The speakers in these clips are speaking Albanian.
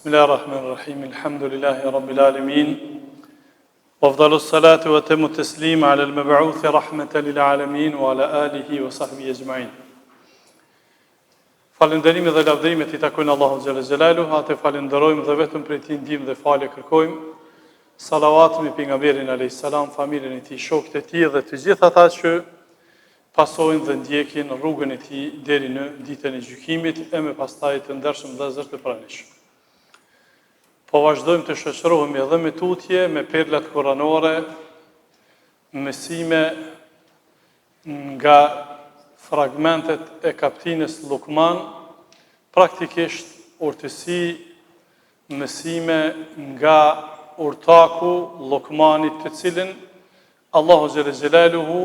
Bismillahirrahmanirrahim. Alhamdulillahi rabbil alamin. Wa afdalus salatu wa tamu taslim ala al-mab'uth rahmatan lil alamin wa ala alihi wa sahbihi ajma'in. Falënderimi dhe lavdërimet I takojnë Allahut xhalla xhelalu, atë falenderojmë dhe vetëm prej Tij ndihmë dhe falje kërkojmë. Salavat me pejgamberin alayhis salam, familjen e tij, shokët e tij dhe të gjithë ata që pasojnë dhe ndjekin rrugën e tij deri në ditën e gjykimit e me pastaj të ndershëm vëllezër të pranishëm. Po vazhdojmë të shoqërohemi edhe me tutje, me perlat kuranore, mësime nga fragmentet e kaptinës Lukman, praktikisht urtësi mësime nga urtaku Lukmanit, të cilin Allahu xhalla xhelaluhu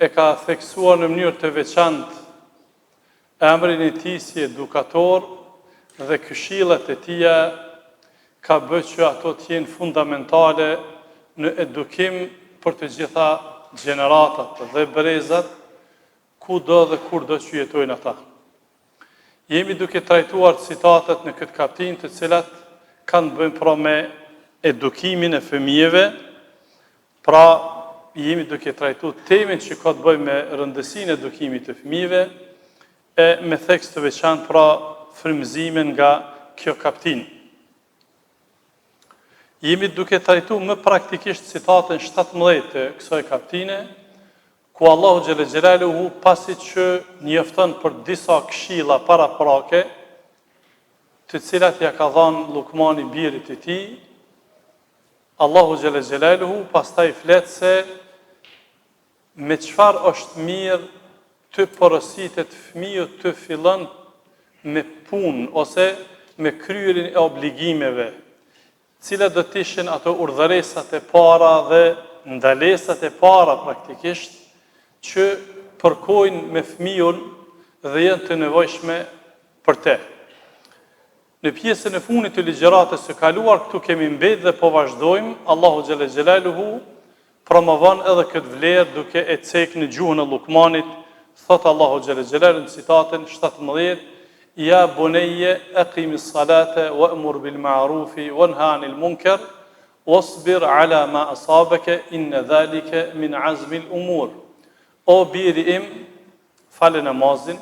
e ka theksuar në mënyrë të veçantë emrin e tij si edukator dhe këshillat e tija ka bërë që ato të jenë fundamentale në edukim për të gjitha gjeneratat dhe brezat, kudo dhe kurdo që jetojnë ata. Jemi duke trajtuar citatet në këtë kapitull, të cilat kanë bëjnë pra me edukimin e fëmijëve, pra jemi duke trajtuar temën që ka të bëjë me rëndësinë e edukimit të fëmijëve e me theks të veçantë pra frymëzimin nga kjo kapitull. Jemi duke trajtuar më praktikisht citatën 17 të kësaj kapitine, ku Allahu xhalla xhelaluhu pasi që njofton për disa këshilla paraprake, të cilat ja ka dhënë Lukmani birit të tij, Allahu xhalla xhelaluhu pastaj flet se me çfarë është mirë të porositet fëmiu të fillon me punë ose me kryerjen e obligimeve, cilat do të ishin ato urdhëresat e para dhe ndalesat e para praktikisht që përkojnë me fëmijën dhe janë të nevojshme për te. Në pjesën e fundit të ligjëratës së kaluar këtu kemi mbetë dhe po vazhdojmë. Allahu xhalla xhelaluhu promovon edhe këtë vlerë duke e cekë në gjuhën e Lukmanit. Thot Allahu xhalla xhelaluhu në citatën 17: Ja bunayya aqimis salata wa'mur bil ma'rufi wanha 'anil munkar wasbir 'ala ma asabaka inna dhalika min 'azmi al umur. O biri im, falë namazin,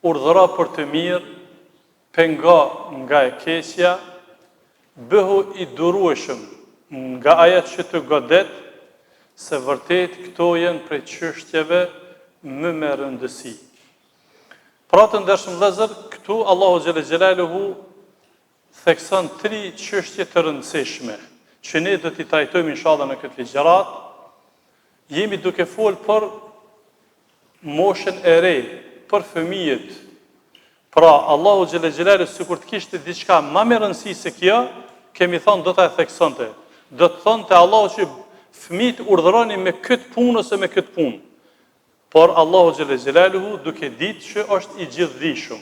urdhëro për të mirë, pengo nga e keqja, bëhu I durueshëm nga ajo që të godet, se vërtet këto janë prej çështjeve më me rëndësi. Pra të ndershëm vëllezër, këtu Allahu xhalla xhelaluhu thekson 3 çështje të rëndësishme, që ne do t'i trajtojmë inshallah në këtë ligjërat. Jemi duke folë për moshën e re, për fëmijët. Pra Allahu xhalla xhelaluhu sikur të kishte diçka më me rëndësi se kjo, kemi thënë do ta theksonte. Do të thonte Allahu që fëmijët urdhëroni me këtë punë ose me këtë punë. Por Allahu xhalla xhelaluhu duke ditë që është I gjithdijshëm.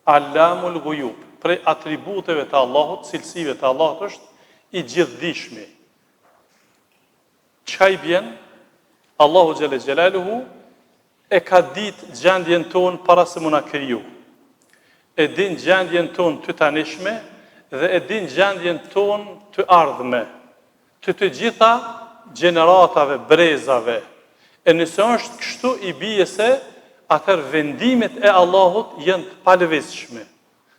Allamul ghuyub, prej atributeve të Allahut, cilësive të Allahut është I gjithdijshmi. Çka I bjen? Allahu xhalla xhelaluhu e ka ditë gjendjen tonë para se muna kriju. E din gjendjen tonë të tanishme dhe e din gjendjen tonë të ardhme, të gjitha gjeneratave, brezave. E nëse është kështu I bie se atër vendimet e Allahut janë të palëvizshme,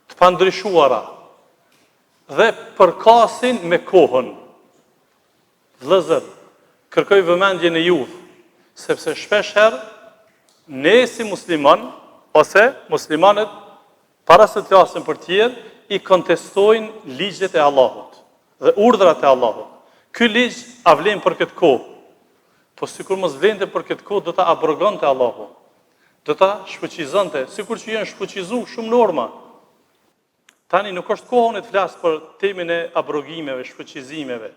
të pandryshuara dhe përkasin me kohën. Vëllezër, kërkoj vëmendjen e juve, sepse shpesh herë ne si musliman ose muslimanët para se të flasin për tjerë I kontestojnë ligjet e Allahut dhe urdhrat e Allahut. Ky ligj a vlen për këtë kohë? Po sikur mos vlente për këtë kohë, do ta abrogonte Allahu. Do ta shfuqizonte, sikur që janë shfuqizuar shumë norma. Tani nuk është koha unë të flas për temën e abrogimeve, shfuqizimeve,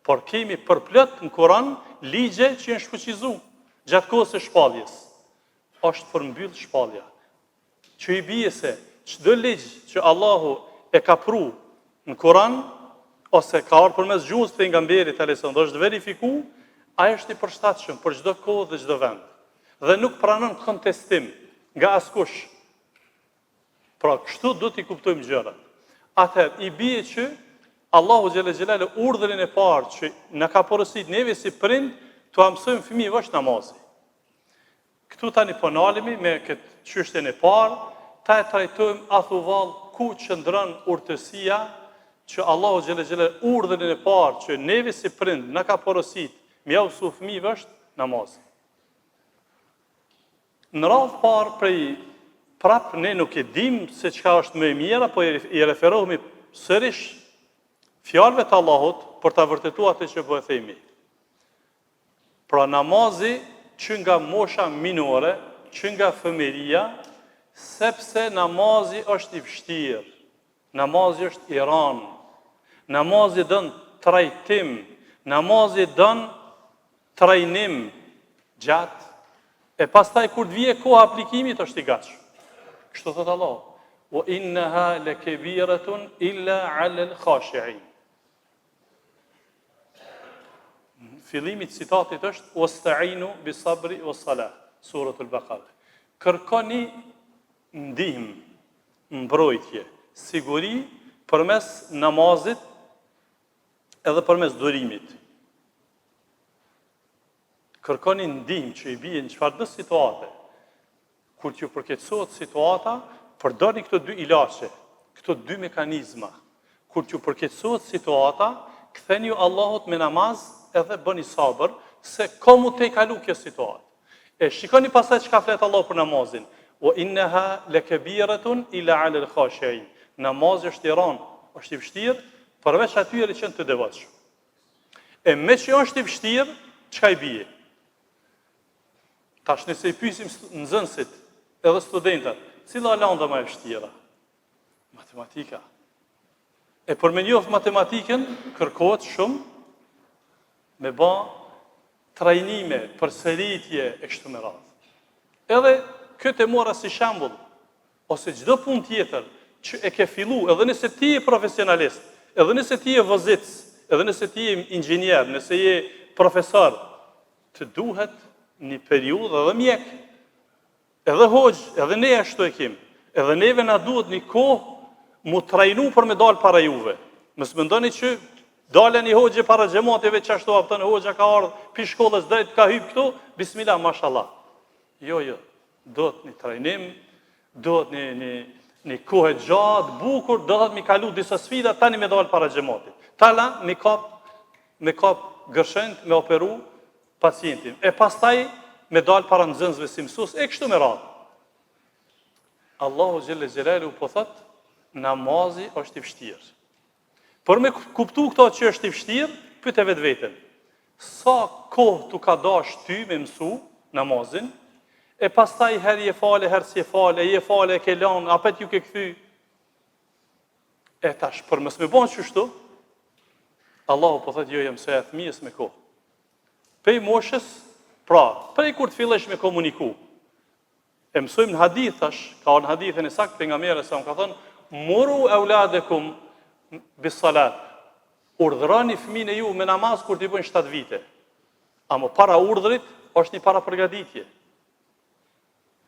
por kemi përplot në Kur'an ligje që janë shfuqizuar gjatë kohës së shpalljes. Është përmbyll shpallja. Që I bie se çdo ligj që Allahu e ka pru në Kur'an ose ka ardhur përmes gjuhës pejgamberit alayhiselam, është verifikuar, ai është I përshtatshëm për çdo kohë dhe çdo vend. Dhe nuk pranon kontestim nga askush. Pra, kështu do t'i kuptojmë gjërat. Atëherë, i bie që Allahu xhelle xhelalu urdhrin e parë që na ka porosit neve si prind, t'u mësojmë fëmijëve është namazi. Këtu tani po nalemi me këtë çështjen e parë, ta e trajtojmë athuvall ku qëndron urtësia që Allahu xhelle xhelalu urdhrin e parë që neve si prind na ka porosit me ia mësu fëmijëve është namazi. Në radhë parë prej prap ne nuk e dim se çka është më e mira, po i referohemi sërish fjalëve të Allahut për ta vërtetuar atë që po e themi. Pra namazi që nga mosha minore, që nga fëmijëria, sepse namazi është i vështirë, namazi është i ranë, namazi dën trajtim, namazi dën trajnim gjatë, e pastaj kur të vije koha aplikimit është i gatshëm. Kështu thot Allah, wa innaha lakabiratun illa 'alal khashi'in. Fillimi i citatit është wasta'inu bis-sabri was-salah, suratul Baqara. Kërkoni ndihmë, mbrojtje, siguri përmes namazit edhe përmes durimit. Kërkoni ndihmë që i bie në çfarëdo situate. Kur t'ju përkeqësohet situata, përdorni këto dy ilaçe, këto dy mekanizma. Kur t'ju përkeqësohet situata, ktheni ju Allahut me namaz edhe bëni sabër se komu te kalu kjo situatë. E shikoni pastaj çka flet Allahu për namazin. Wa innaha lakabiratun ila 'alal khashi'in. Namazi është i rënd, është i vështirë përveç atyre që janë të devotshëm. E me që është i vështirë, çka i bie? Tash nëse i pyesim nxënësit edhe studentët, cila lënda më e vështira? Matematika. E për me njohë matematikën, kërkohet shumë me ba trajnime, përsëritje e kështu me radhë. Edhe këtë e mora si shembull, ose çdo punë tjetër që e ke fillu, edhe nëse ti je profesionalist, edhe nëse ti je vozitës, edhe nëse ti je inxhinier, nëse je profesor, të duhet një periudhë edhe mjek, edhe hoxh, edhe ne ashtu e kim, edhe neve na duhet një kohë mu trajnu për me dalë para juve. Mos mendoni që dalen një hoxhë para xhamateve që ashtu apëton hoxha ka ardhur pi shkollës drejt ka hyp këtu, bismillah, mashallah. Jo, duhet një trajnim, duhet një kohë gjatë, bukur, duhet mi kalu disa sfida tani me dalë para xhamatit. Tala me kap gërshënt, me operu pacientin. E pastaj me dalë para nxënësve si mësues, e kështu me radhë. Allahu xhelle xhelalu po thot, namazi është i vështirë. Por me kuptu këto që është i vështirë, pyet e vetveten. Sa kohë tu ka dash ty me mësu namazin, e pastaj herë je fale, herë si je fale, ke lanë, apet ju ke kthy. E tash, për mos me bon qështu, Allahu po thot, jo jam se e fëmijës me kohë. Prej moshës, pra, prej kur të fillesh me komuniku. E mësojmë në hadith tash, ka në hadithin e sakt pejgamberi sa më ka thënë, muru auladekum bis salat. Urdhëroni fëmijën e ju me namaz kur t'i bëjnë 7 vite. Amo para urdhrit është një para përgatitje.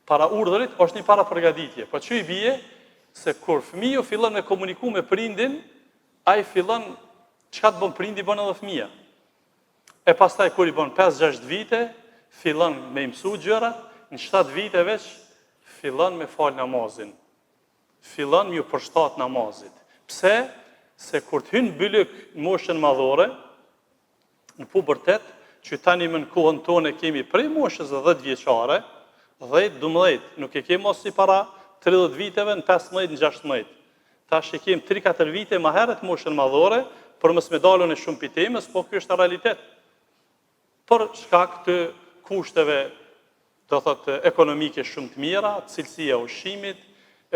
Para urdhrit është një para përgatitje. Po që i bie se kur fëmiu fillon me komuniku me prindin, ai fillon çka të bën prindi bën edhe fëmia. E pastaj kur i bën 5-6 vite, fillon me i mësu gjërat, në 7 vite veç fillon me fal namazin. Fillon me u përshtat namazit. Pse? Se kur të hynë bylyk në moshën madhore, në pubertet, që tani më në kohën tonë kemi prej moshës 10 vjeçare, 10-12, nuk e kemi mos si para 30 viteve në 15-16. Tash e kemi 3-4 vite më herët moshën madhore, për mos me dalën e shumë pitemës, po kjo është realitet. Për shkak të kushteve, do thotë, ekonomike shumë të mira, cilësia ushqimit,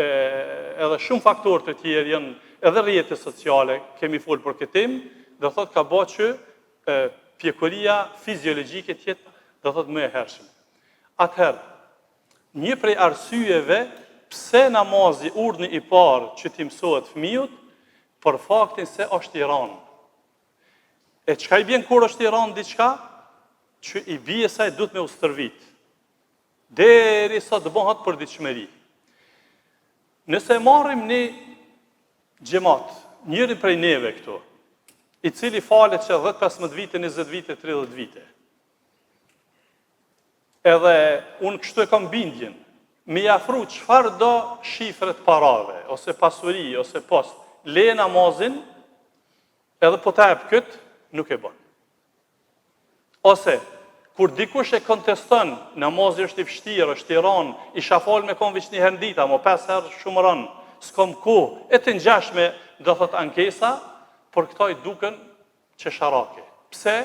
edhe shumë faktorë të tjerë janë, edhe rrjete sociale, kemi folë për këtim, do thotë ka bërë që pjekuria fiziologjike tjetë, do thotë më e hershme. Atëherë, një prej arsyeve pse namazi urdhni i parë që t'i mësohet fëmijët, për faktin se është i ranë. E çka i bjen kur është i ranë diçka? Që i bie sa i duhet me u stërvit. Derisa të bëhet për diçmëri. Nëse marrim një xhamat, njërin prej neve këtu, i cili falet që 10-15 vite, 20 vite, 30 vite. Edhe unë kështu e kam bindjen, me jafru çfarë do shifret parave, ose pasuri, ose post, le namazin, edhe po ta jep këtë, nuk e bën. Ose, kur dikush e konteston, namazi është i vështirë, është i rënë, isha fal me kon veç një herë ndita, mo 5 herë shumë rënë, s'kam kohë, e të ngjashme do thot ankesa, por këto i duken qesharake. Pse?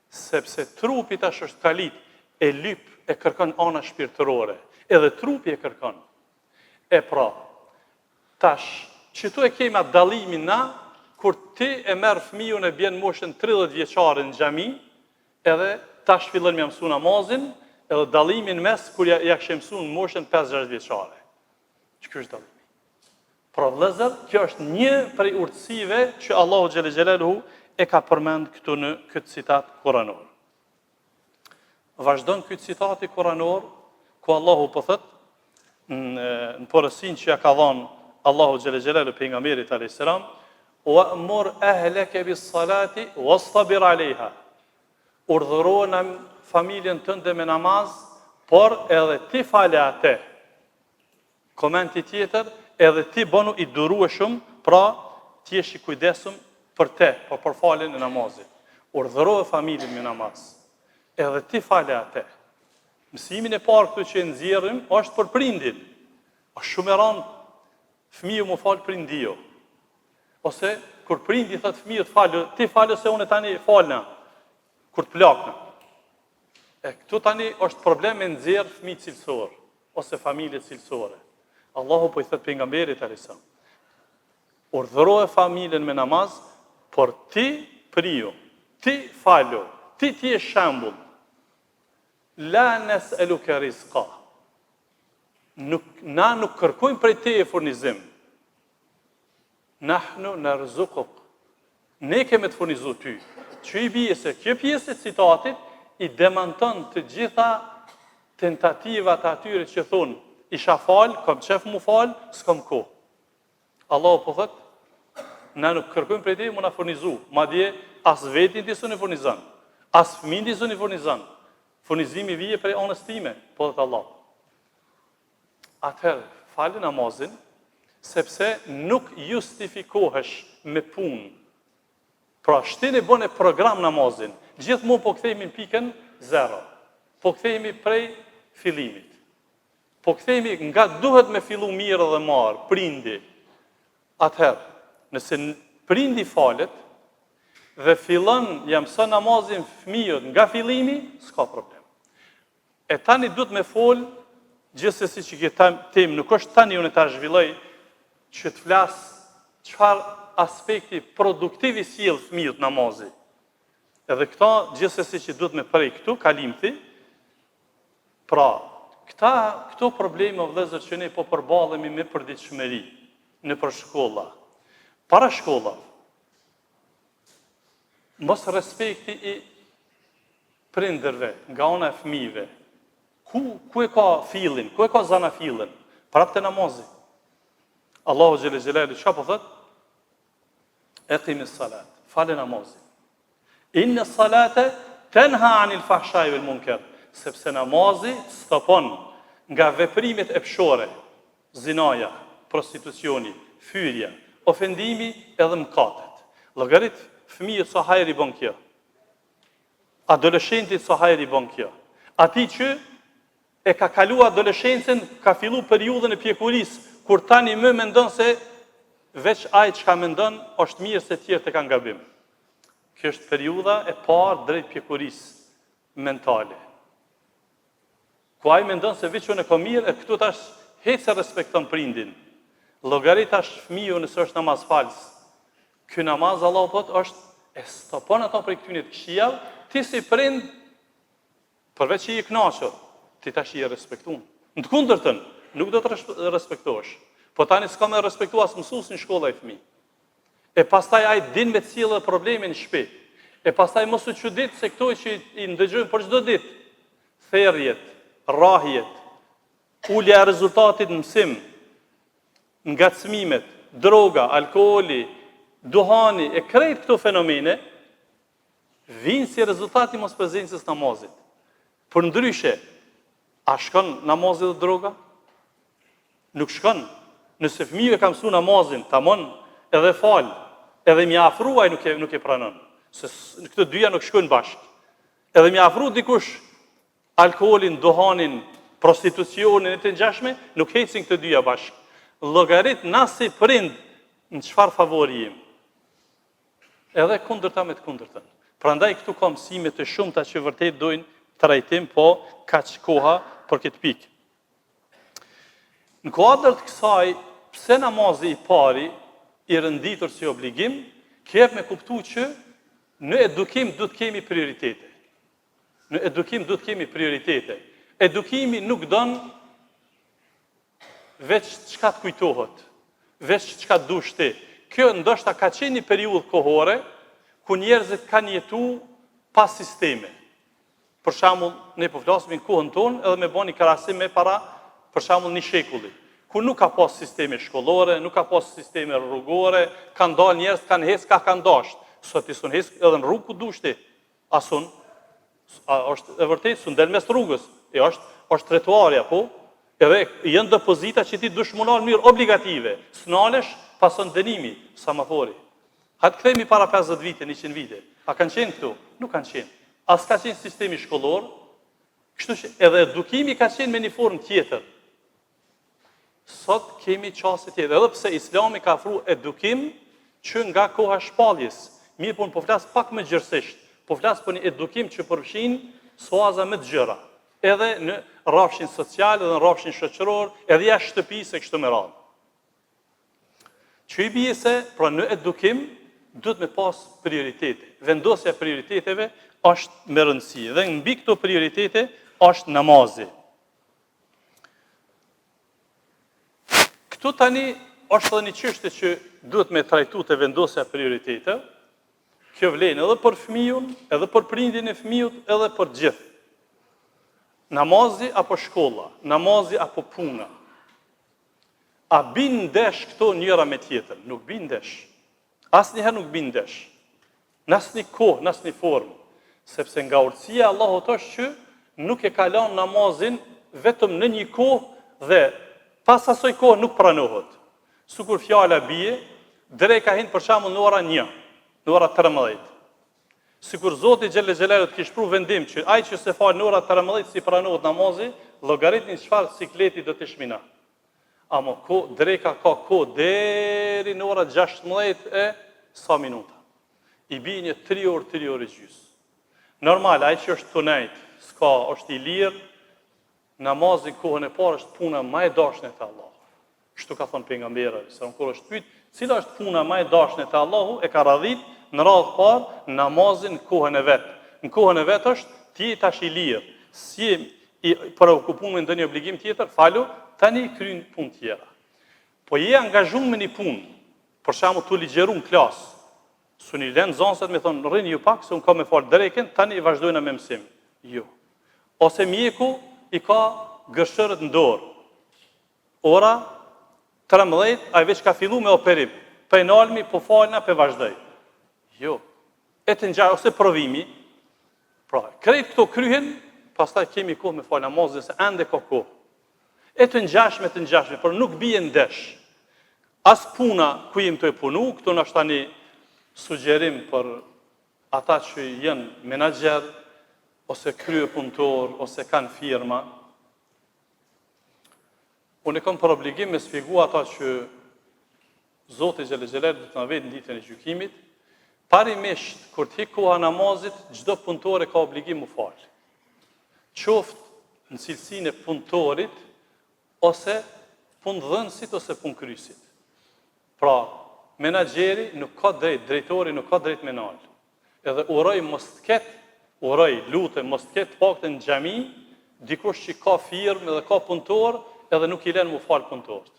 Sepse trupi tash është kalit, e lyp, e kërkon ana shpirtërore, edhe trupi e kërkon. E pra, tash, që tu e kemi atë dallimin na, kur ti e merr fëmijën e bjen moshën 30 vjeçare në xhami, edhe tash fillon me mësu namazin, edhe dallimin mes kur ja kishë mësuar në moshën 5-6 vjeçare. Ç'ky është dallimi? Pra vëllezër, kjo është një prej urtësive që Allahu xhelle xhelaluhu e ka përmend këtu në këtë citat kuranor. Vazhdon ky citati kuranor ku Allahu po thot në porosinë që ja ka dhënë Allahu xhelle xhelaluhu pejgamberit alayhis salam, wa'mur ahlaka bis-salati wastabir 'alayha. Urdhëro në familjen tënde me namaz, por edhe ti fale atë. Komenti tjetër, edhe ti bënu i durueshëm, pra ti jesh i kujdesshëm për te, për faljen e namazit. Urdhëro familjen me namaz. Edhe ti fale atë. Mësimin e parë këtu që nxjerrim është për prindin. Është shumë e rëndë fëmiu mu fal prindio. Ose kur prindi thot fëmijët falë, ti falë se unë tani falna. Kur të plakna. E këtu tani është problem me nxjerr fëmijë cilësor ose familje cilësore. Allahu po i thot pejgamberit alayhis salam, urdhëroje familjen me namaz, por ti prijo, ti falo, ti je shembull. La nas'aluka rizqa. Na nuk kërkojmë prej teje furnizim. Nahnu narzuquk. Ne kemi të furnizu ty. Që i bie se kjo pjesë e citatit i demanton të gjitha tentativat atyre që thonë, isha fal, kam qef mu fal, s'kam kohë. Allahu po thot, na nuk kërkojmë prej teje mu na furnizu. Madje as vetin ti s'u furnizon, as fëmin ti s'u furnizon. Furnizimi vije prej anës time, po thot Allah. Atëherë, falë namazin, sepse nuk justifikohesh me punë. Pra, shtini bën e program namazin. Gjithmonë po kthehemi në pikën 0. Po kthehemi prej fillimit. Po kthehemi nga duhet me fillu mirë dhe marë, prindi. Atëherë, nëse prindi falet dhe fillon ja mëson namazin fëmijët nga fillimi, s'ka problem. E tani duhet me fol, gjithsesi që këtë temë nuk është tani unë ta zhvilloj që të flas çfarë aspekti produktiv i sjell fëmijët namazi. Edhe këta gjithsesi që duhet me prej këtu kalimti. Pra, këto probleme vëllezër që ne po përballemi me përditshmëri në për shkolla. Para shkolla. Mos respekti i prindërve nga ana e fëmijëve. Ku e ka fillin? Ku e ka zana fillin? Prapë te namazi. Allahu xhelle xhelalu çfarë po thot? Eqimis salat, fale namazin. Inna salata tanha 'anil fahsha'i wal munkar, sepse namazi stopon nga veprimet e pshore, zinaja, prostitucioni, fyrja, ofendimi edhe mëkatet. Llogarit fëmijët sa hajri bën kjo. Adoleshentit sa hajri bën kjo. Ati që e ka kalu adoleshencën, ka fillu periudhën e pjekurisë, kur tani më mendon se veç ai çka mendon është mirë se tjerë të kanë gabim. Kjo është periudha e parë drejt pjekurisë mentale. Ku ai mendon se veç unë e kam mirë, e këtu tash hiç se respekton prindin. Llogarit tash fëmiu nëse është namaz fals. Ky namaz Allahu thot është e stopon ato prej këtyre të këqijave, ti si prind përveç që i kënaqur, ti tash i respekton. Në të kundërtën, nuk do të respektosh. Po tani s'ka me respektu as mësuesin në shkolla e fëmijë. E pastaj ai din me cilë problemin në shtëpi. E pastaj mos u çudit se këto që i ndëgjojnë për çdo ditë, therrjet, rrahjet, ulja e rezultatit në mësim, ngacmimet, droga, alkooli, duhani, e krejt këto fenomene, vinë si rezultati mos prezencës namazit. Për ndryshe, a shkon namazit dhe droga? Nuk shkon. Nëse fëmiju e ka mësu namazin, tamon edhe falë, edhe mja afruaj nuk e pranon. Se këtë dyja nuk shkojnë bashkë. Edhe mja afru dikush alkoolin, duhanin, prostitucionin e të ngjashme, nuk hecin këtë dyja bashkë. Llogarit nasi prind në çfarë favori jemi. Edhe kundërta me të kundërtën. Prandaj këtu ka mësime të shumta që vërtet dojnë trajtim, po kaq koha për këtë pikë. Në kuadër të kësaj, pse namazi i pari i rënditur si obligim, kep me kuptu që në edukim du të kemi prioritete. Në edukim du të kemi prioritete. Edukimi nuk don veç çka të kujtohet, veç çka dush ti. Kjo ndoshta ka qenë një periudhë kohore ku njerëzit kanë jetu pas sisteme. Për shembull, ne po flasim në kohën tonë edhe me bëni krahasim me para, për shembull, një shekulli, ku nuk ka pas sisteme shkollore, nuk ka pas sisteme rrugore, kanë dalë njerëz, kanë hes ka kanë dashur. Sot i sun hes edhe në rrugë ku dush ti. Asun është e vërtet, sun del mes rrugës. Është trotuarja, po. Edhe janë depozita që ti dush munar në mënyrë obligative. S'nalesh pason dënimi, samafori. Hajtë kthehemi para 50 vite, 100 vite. A kanë qenë këtu? Nuk kanë qenë. As ka qenë sistemi shkollor, kështu që edhe edukimi ka qenë me një formë tjetër. Sot kemi çaste tjetër, edhe pse Islami ka ofruar edukim që nga koha shpalljes. Mirë, po po flas pak më gjërësisht. Po flas për një edukim që përfshin suaza më të gjëra. Edhe në rrafshin social, edhe në rrafshin shoqëror, edhe jashtë shtëpisë e kështu me radhë. Që i bie se, pra në edukim, duhet me pas prioritete. Vendosja e prioriteteve është me rëndësi. Dhe mbi këto prioritete është namazi. Këtu tani është edhe një çështje që duhet me trajtu të vendosja e prioriteteve. Kjo vlen edhe për fëmijën, edhe për prindin e fëmijët, edhe për gjithë. Namazi apo shkolla, namazi apo puna. A bin ndesh këto njëra me tjetër? Nuk bin ndesh. Asnjëherë nuk bin ndesh. Në asnjë kohë, në asnjë formë. Sepse nga urtësia e Allahut është që nuk e ka lënë namazin vetëm në një kohë dhe pas asaj kohë nuk pranohet. Sikur fjala bie, drejt ka hin për shembull në ora 1, në ora 13. Sikur Zoti xhelle xhelalu të kishte pru vendim që ai që se fal në ora 13 si pranohet namazi, llogaritni çfarë sikleti do të shmina. Amo dreka ka kohë deri në ora 16 e sa minuta. I bie një 3 orë gjys. Normal, ai që është tunajt, është i lirë, namazi kohën e parë është puna më e dashur te Allahu. Kështu ka thënë pejgamberi, se kur është pyet, cila është puna më e dashur te Allahu, e ka radhit në radhë parë namazin në kohën e vet. Në kohën e vet është ti tash i lirë, si i preokupuar me ndonjë obligim tjetër, falu, tani kryen punë tjera. Po je angazhuar me një punë, për shembull tu ligjeru në klasë, suni lën zonset me thonë rrini ju pak se un kam me fal drekën, tani vazhdojna me mësim. Jo. Ose mjeku i ka gërshërët në dorë. Ora 13, ai veç ka fillu me operim. Penalmi po falna pe vazhdoj. Jo. E të ngjaj ose provimi. Pra, krejt këto kryhen, pastaj kemi kohë me fal namazin se ende ka kohë. E të ngjashme, por nuk bie ndesh. As puna ku jemi të punu, këtu na është tani sugjerim për ata që janë menaxher ose krye punëtor ose kanë firma. Unë kam për obligim me sfigu ata që Zoti xhelle xhelalu do të na vetë në ditën e gjykimit. Parimisht kur të hik koha namazit, çdo punëtor ka obligim u fal. Qoftë në cilësinë e punëtorit ose punëdhënësit ose punëkryesit. Pra, menaxheri nuk ka drejt, drejtori nuk ka drejt menal. Edhe lutem mos të ketë paktën në xhami, dikush që ka firmë dhe ka punëtor, edhe nuk i lën mu fal punëtorët.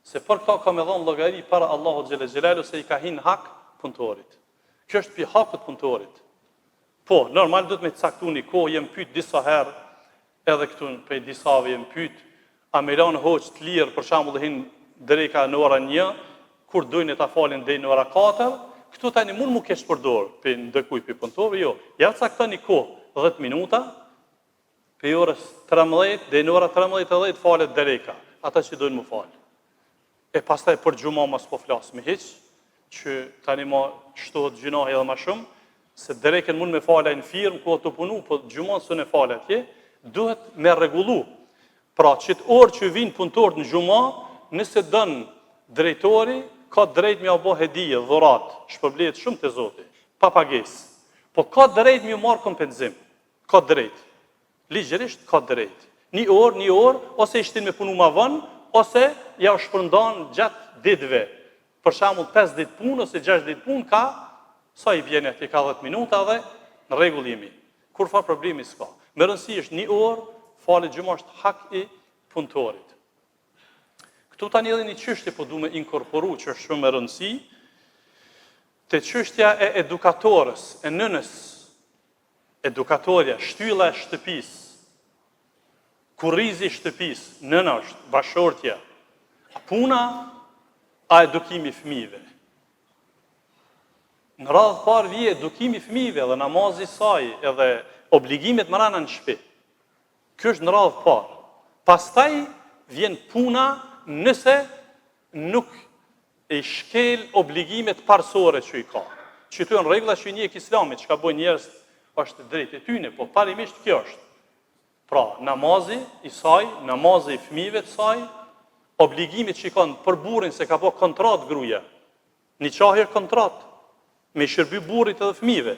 Se për këta ka me dhënë llogari para Allahut xhelle xhelalu se i ka hin hak punëtorit. Kjo është pi hakut punëtorit. Po, normal do të me caktu një kohë, jem pyet disa herë, edhe këtu prej disave jem pyet, a me lanë hoq të lirë, për shembull hin dreka në ora 1, kur dojnë ta falin deri në ora 4, këtu tani mund mu kesh përdor për ndërkuj për punëtorë, jo. Ja caktoni kohë 10 minuta, për orës 13 deri në ora 13:10 falet dreka, ata që dojnë mu falë. E pastaj për gjuma mos po flas me hiç, që tani ma shtohet gjinohi edhe ma shumë, se dreken mund me fala në firmë, ku të punu, po gjumon së në fala atje, duhet me rregullu. Pra, që të orë që vinë punëtorët në gjuma, nëse dënë drejtori, ka drejt me abo hedije, dhurat, shpërblet shumë të zoti, pa pagesë. Po ka drejt me marë kompenzim, ka drejt. Ligjërisht ka drejt. Një orë, ose ishtin me punu ma vënë, ose ja u shpërndan gjatë ditëve. Për shembull 5 ditë punë ose 6 ditë punë ka, sa i vjen atje ka 10 minuta dhe në rregull jemi. Kur fa problemi s'ka. Me rëndësi është 1 orë, falet gjuma është hak i punëtorit. Këtu tani edhe një çështje po du me inkorporu që është shumë e rëndësi, te çështja e edukatorës, e nënës, edukatorja, shtylla e shtëpisë, kurrizi i shtëpisë, nëna është, bashortja, puna a edukimi fëmijëve. Në radhë parë vije edukimi fëmijëve dhe namazi saj edhe obligimet më rana në shtëpi. Kjo është në radhë parë. Pastaj vjen puna nëse nuk e shkel obligimet parësore që i ka. Që të janë rregulla që një Islamit, që ka bojnë njerëz është drejt e tyne, po parimisht kjo është. Pra, namazi i saj, namazi i fëmijëve të saj, obligimit që i kanë për burrin se ka po kontrat gruaja. Niqahi është kontrat me shërby burrit edhe fëmijëve.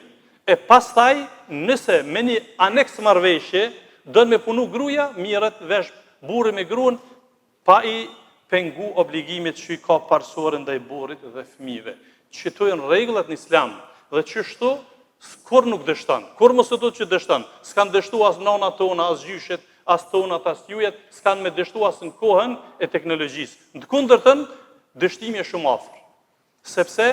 E pastaj, nëse me një aneks marrëveshje dën me punu gruaja, mirët vesh burri me gruan pa i pengu obligimit që i ka parësore ndaj burrit dhe fëmijëve. Që to janë rregullat në Islam dhe çështu kur nuk dështon. Kur mos do të që dështon. S'kan dështu as nona tona, as gjyshet, as tonat, as jujet, s'kan me dështu as në kohën e teknologjisë. Në kundërtën, dështimi është shumë afër. Sepse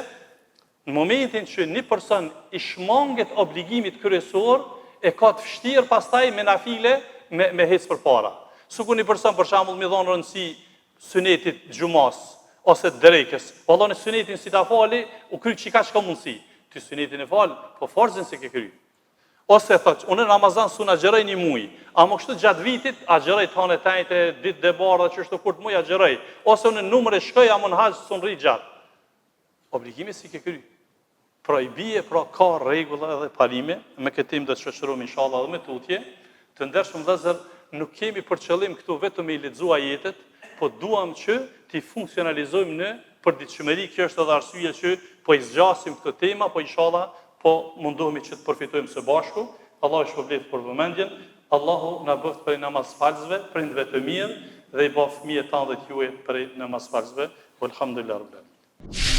në momentin që një person i shmanget obligimit kryesor, e ka të vështirë pastaj me nafile me hec përpara. Sukur një person për shembull më dhon rëndësi sunetit xhumas ose drekës. Vallani sunetin si ta fali, u kry çka çka mundsi. Ti sunetin e fal, po forzën se ke kry. Ose thotë, unë në Ramazan su na xheroj një muj, a më kështu gjatë vitit, a xheroj tonë tajte ditë dhe bardha që është kurt muj a xheroj. Ose unë në numër e shkoj a në haxh sun rri gjatë. Obligimi si ke kry. Pra i bie, pra ka rregulla edhe parime, me këtë do të shoqërohemi inshallah edhe me tutje. Të ndershëm vëllezër, nuk kemi për qëllim këtu vetëm i lexuar jetet, po duam që ti funksionalizojmë në përditshmëri. Kjo është edhe arsye që po i zgjasim këtë temë, po inshallah po mundohemi që të përfitojmë së bashku. Allahu shpërblet për vëmendjen. Allahu na bëft për namazfalësve, prindve të mirë dhe i bëf fëmijët tanë dhe t'juaj për namazfalësve. Alhamdulillah rabbil alamin.